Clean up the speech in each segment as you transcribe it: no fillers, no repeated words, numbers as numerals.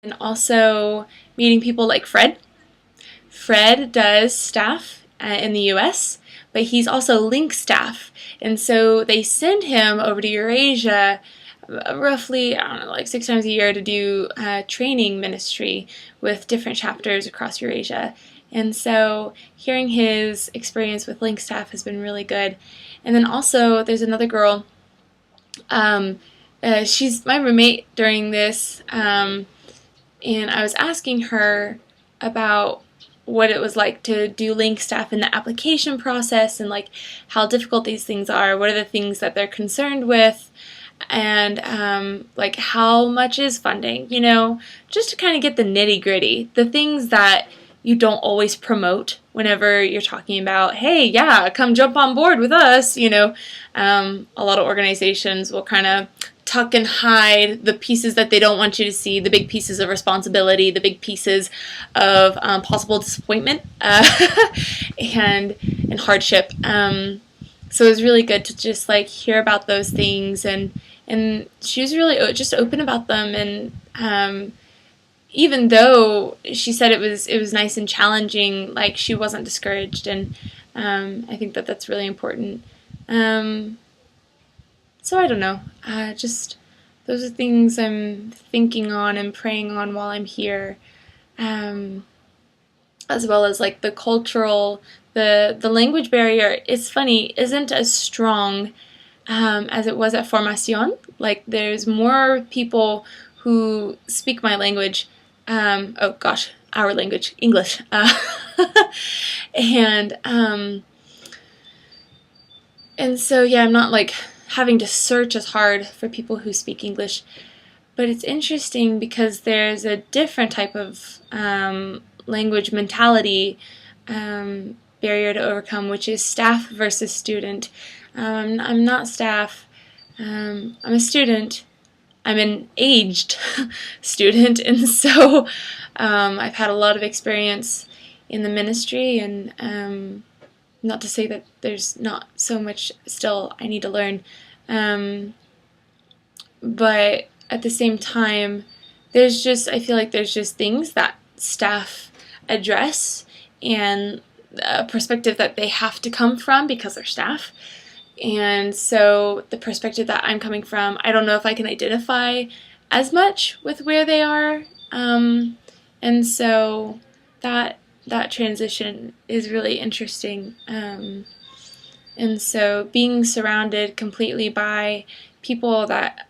And also meeting people like Fred. Fred does staff in the US, but he's also link staff. And so they send him over to Eurasia roughly, I don't know, like 6 times a year to do training ministry with different chapters across Eurasia. And so hearing his experience with link staff has been really good. And then also there's another girl, she's my roommate during this, and I was asking her about what it was like to do link staff in the application process and like how difficult these things are, what are the things that they're concerned with, and like how much is funding, just to kind of get the nitty gritty, the things that you don't always promote whenever you're talking about, hey, yeah, come jump on board with us, a lot of organizations will kind of tuck and hide the pieces that they don't want you to see, the big pieces of responsibility, the big pieces of possible disappointment and hardship. So it was really good to just like hear about those things, and she was really just open about them. And even though she said it was nice and challenging, like she wasn't discouraged, and I think that that's really important. So I don't know, just those are things I'm thinking on and praying on while I'm here, as well as like the cultural, the language barrier. It's funny, isn't as strong as it was at Formación. Like there's more people who speak my language, oh gosh, our language, English, and so yeah, I'm not like having to search as hard for people who speak English. But it's interesting because there's a different type of language mentality barrier to overcome, which is staff versus student. I'm not staff. I'm a student. I'm an aged student, and so I've had a lot of experience in the ministry, and not to say that there's not so much still I need to learn, but at the same time, I feel like there's just things that staff address and a perspective that they have to come from because they're staff. And so the perspective that I'm coming from, I don't know if I can identify as much with where they are. And so that transition is really interesting. And so being surrounded completely by people that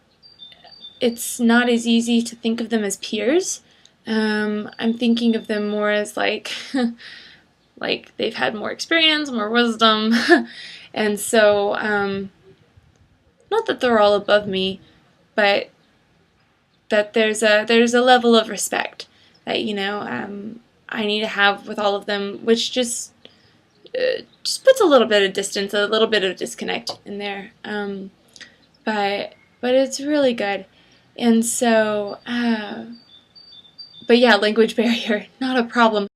it's not as easy to think of them as peers. I'm thinking of them more as like like they've had more experience, more wisdom, and so not that they're all above me, but that there's a level of respect that I need to have with all of them, which just puts a little bit of distance, a little bit of disconnect in there. But it's really good. And so, but yeah, language barrier, not a problem.